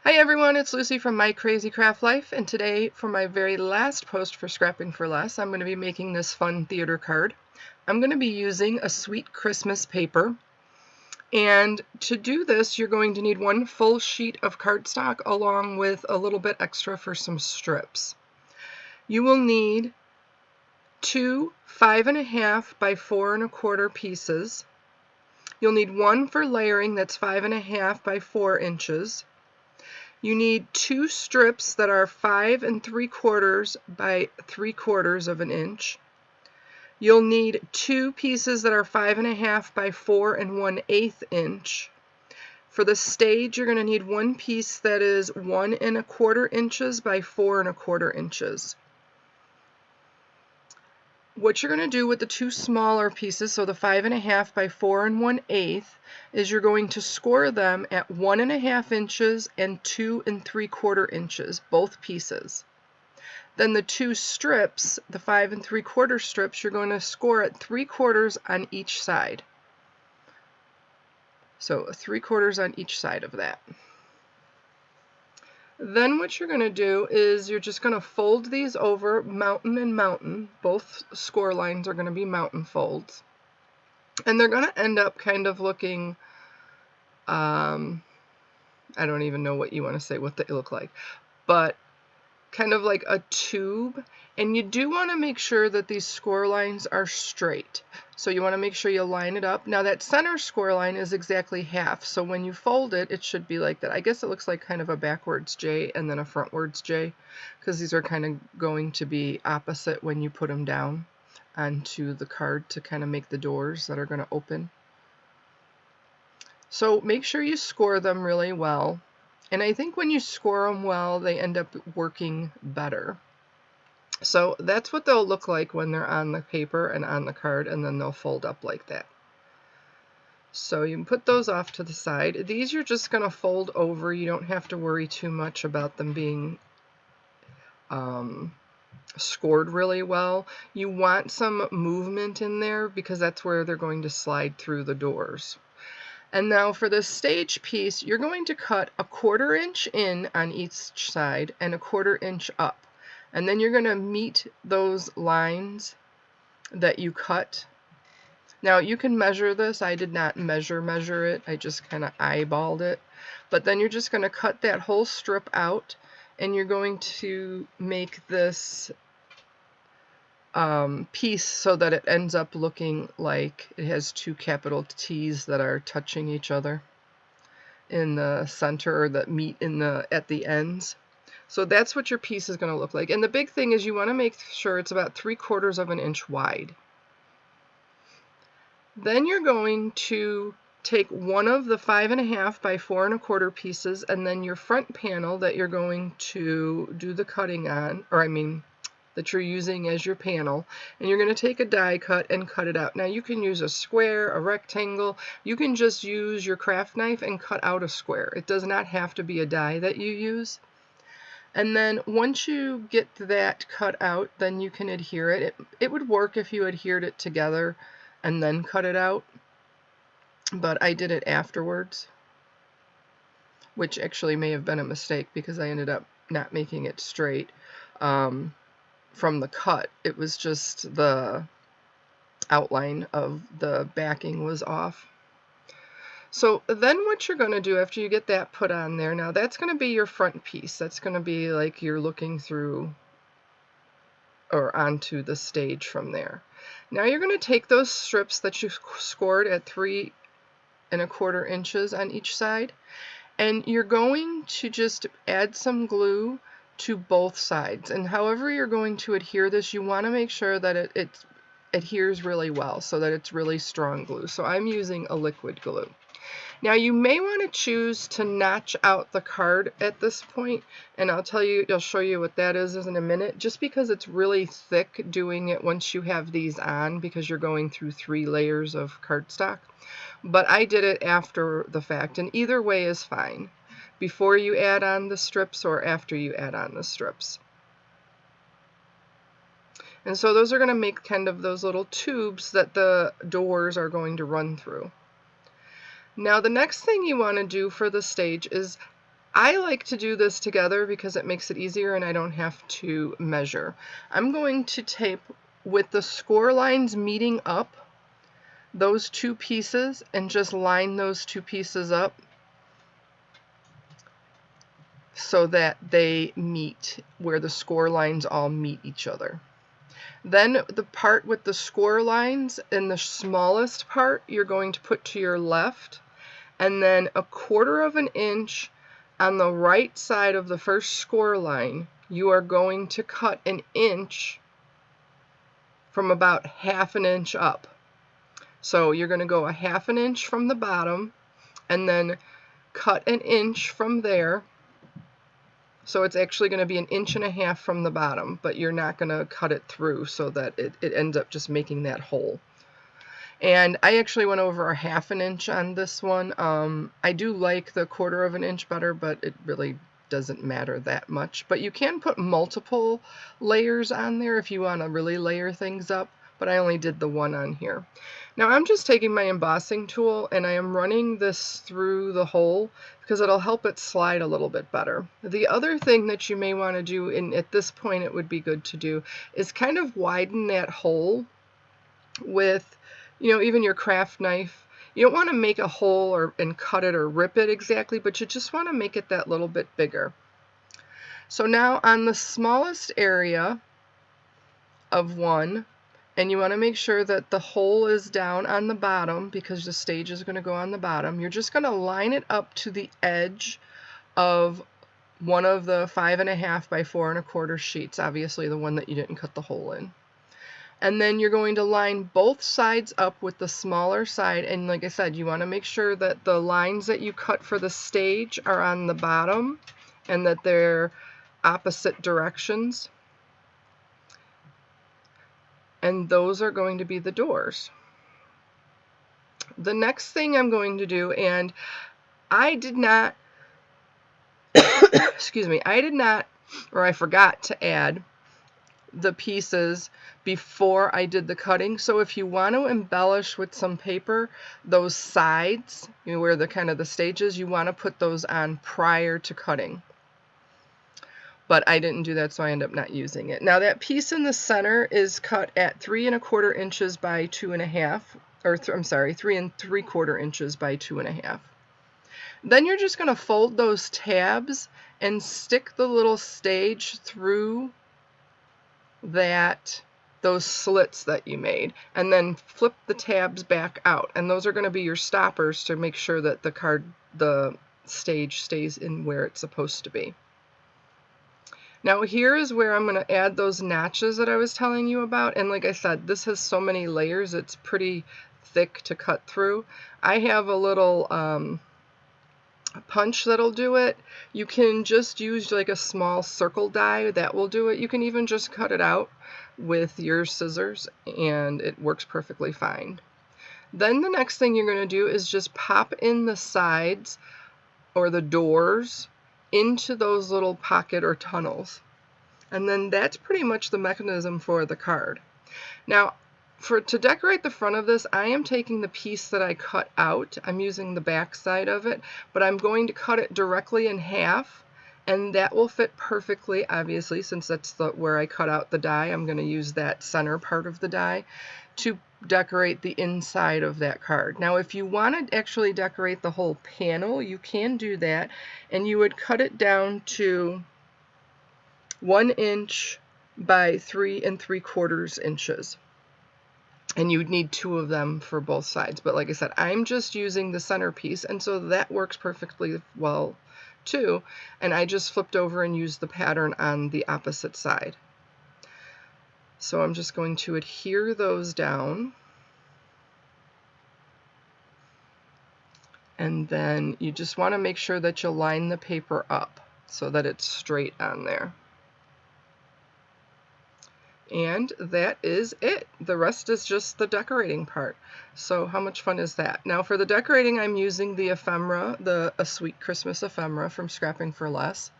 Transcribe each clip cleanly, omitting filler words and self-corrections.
Hi everyone, it's Lucy from My Crazy Craft Life, and today for my very last post for Scrapping for Less, I'm going to be making this fun theater card. I'm going to be using a sweet Christmas paper, and to do this you're going to need one full sheet of cardstock along with a little bit extra for some strips. You will need two 5.5 by 4.25 pieces. You'll need one for layering that's 5.5 by 4 inches. You need two strips that are 5 3/4 by 3/4 of an inch. You'll need two pieces that are 5.5 by 4 1/8 inch. For the stage, you're going to need one piece that is 1 1/4 inches by 4 1/4 inches. What you're going to do with the two smaller pieces, so the 5.5 by 4 1/8, is you're going to score them at 1.5 inches and 2 3/4 inches, both pieces. Then the two strips, the 5 3/4 strips, you're going to score at 3/4 on each side. So 3/4 on each side of that. Then what you're going to do is you're just going to fold these over mountain and mountain. Both score lines are going to be mountain folds. And they're going to end up kind of looking, I don't even know what you want to say, what they look like, but kind of like a tube. And you do want to make sure that these score lines are straight. So you want to make sure you line it up. Now that center score line is exactly half, so when you fold it, it should be like that. I guess it looks like kind of a backwards J and then a frontwards J, because these are kind of going to be opposite when you put them down onto the card to kind of make the doors that are going to open. So make sure you score them really well. And I think when you score them well, they end up working better. So that's what they'll look like when they're on the paper and on the card, and then they'll fold up like that. So you can put those off to the side. These you're just going to fold over. You don't have to worry too much about them being scored really well. You want some movement in there because that's where they're going to slide through the doors. And now for the stage piece, you're going to cut 1/4 inch in on each side and 1/4 inch up. And then you're going to meet those lines that you cut. Now you can measure this. I did not measure it. I just kind of eyeballed it. But then you're just going to cut that whole strip out, and you're going to make this piece so that it ends up looking like it has two capital T's that are touching each other in the center, or that meet in at the ends. So that's what your piece is going to look like. And the big thing is you want to make sure it's about 3/4 of an inch wide. Then you're going to take one of the 5.5 by 4 1/4 pieces, and then your front panel that you're going to do the cutting on, or I mean that you're using as your panel, and you're going to take a die cut and cut it out. Now you can use a square, a rectangle. You can just use your craft knife and cut out a square. It does not have to be a die that you use. And then once you get that cut out, then you can adhere it. It would work if you adhered it together and then cut it out, but I did it afterwards, which actually may have been a mistake because I ended up not making it straight from the cut. It was just the outline of the backing was off. So then what you're going to do after you get that put on there, now that's going to be your front piece. That's going to be like you're looking through or onto the stage from there. Now you're going to take those strips that you scored at 3 1/4 inches on each side, and you're going to just add some glue to both sides. And however you're going to adhere this, you want to make sure that it adheres really well so that it's really strong glue. So I'm using a liquid glue. Now you may want to choose to notch out the card at this point, and I'll show you what that is in a minute, just because it's really thick doing it once you have these on, because you're going through 3 layers of cardstock. But I did it after the fact, and either way is fine, before you add on the strips or after you add on the strips. And so those are going to make kind of those little tubes that the doors are going to run through. Now the next thing you want to do for the stage is I like to do this together because it makes it easier and I don't have to measure. I'm going to tape with the score lines meeting up those two pieces and just line those two pieces up so that they meet where the score lines all meet each other. Then the part with the score lines in the smallest part you're going to put to your left, and then 1/4 of an inch on the right side of the first score line you are going to cut 1 inch from about 1/2 an inch up. So you're going to go 1/2 an inch from the bottom and then cut 1 inch from there. So it's actually going to be 1.5 inches from the bottom, but you're not going to cut it through so that it ends up just making that hole. And I actually went over 1/2 an inch on this one. I do like the 1/4 of an inch better, but it really doesn't matter that much. But you can put multiple layers on there if you want to really layer things up, but I only did the one on here. Now I'm just taking my embossing tool and I am running this through the hole because it'll help it slide a little bit better. The other thing that you may want to do, and at this point it would be good to do, is kind of widen that hole with, you know, even your craft knife. You don't want to make a hole and cut it or rip it exactly, but you just want to make it that little bit bigger. So now on the smallest area of one, and you want to make sure that the hole is down on the bottom because the stage is going to go on the bottom. You're just going to line it up to the edge of one of the 5.5 by 4 1/4 sheets, obviously the one that you didn't cut the hole in. And then you're going to line both sides up with the smaller side, and like I said, you want to make sure that the lines that you cut for the stage are on the bottom and that they're opposite directions. And those are going to be the doors. The next thing I'm going to do, and I did not, excuse me, I forgot to add the pieces before I did the cutting. So if you want to embellish with some paper, those sides, you know, where the kind of the stages, you want to put those on prior to cutting. But I didn't do that, so I end up not using it. Now that piece in the center is cut at 3 1/4 inches by 2.5, or I'm sorry, 3 3/4 inches by 2.5. Then you're just going to fold those tabs and stick the little stage through those slits that you made, and then flip the tabs back out, and those are going to be your stoppers to make sure that the stage stays in where it's supposed to be. Now here is where I'm going to add those notches that I was telling you about, and like I said, this has so many layers, it's pretty thick to cut through. I have a little punch that'll do it. You can just use like a small circle die, that will do it. You can even just cut it out with your scissors and it works perfectly fine. Then the next thing you're going to do is just pop in the sides or the doors into those little pocket or tunnels. And then that's pretty much the mechanism for the card. Now, to decorate the front of this, I am taking the piece that I cut out. I'm using the back side of it, but I'm going to cut it directly in half, and that will fit perfectly, obviously, since that's where I cut out the die. I'm going to use that center part of the die to decorate the inside of that card. Now, if you want to actually decorate the whole panel, you can do that, and you would cut it down to 1 inch by 3 3/4 inches. And you'd need 2 of them for both sides. But like I said, I'm just using the centerpiece, and so that works perfectly well too. And I just flipped over and used the pattern on the opposite side. So I'm just going to adhere those down. And then you just want to make sure that you line the paper up so that it's straight on there. And that is it. The rest is just the decorating part. So how much fun is that? Now for the decorating, I'm using the ephemera, A Sweet Christmas ephemera from Scrapping for Less.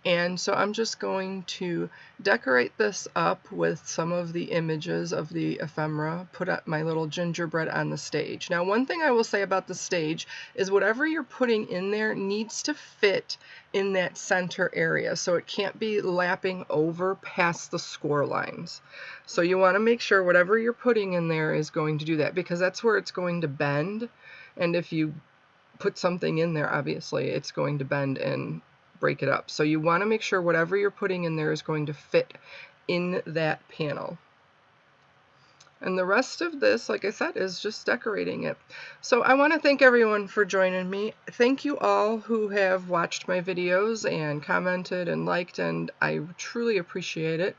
And so I'm just going to decorate this up with some of the images of the ephemera, put up my little gingerbread on the stage. Now, one thing I will say about the stage is whatever you're putting in there needs to fit in that center area, so it can't be lapping over past the score lines. So you want to make sure whatever you're putting in there is going to do that, because that's where it's going to bend. And if you put something in there, obviously it's going to bend and break it up. So you want to make sure whatever you're putting in there is going to fit in that panel. And the rest of this, like I said, is just decorating it. So I want to thank everyone for joining me. Thank you all who have watched my videos and commented and liked, and I truly appreciate it.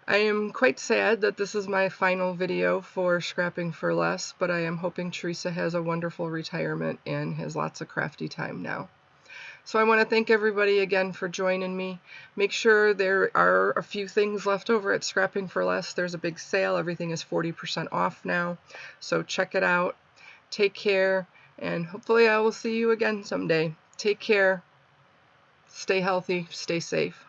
I am quite sad that this is my final video for Scrapping for Less, but I am hoping Teresa has a wonderful retirement and has lots of crafty time now. So I want to thank everybody again for joining me. Make sure there are a few things left over at Scrapping for Less. There's a big sale. Everything is 40% off now. So check it out. Take care, and hopefully I will see you again someday. Take care. Stay healthy. Stay safe.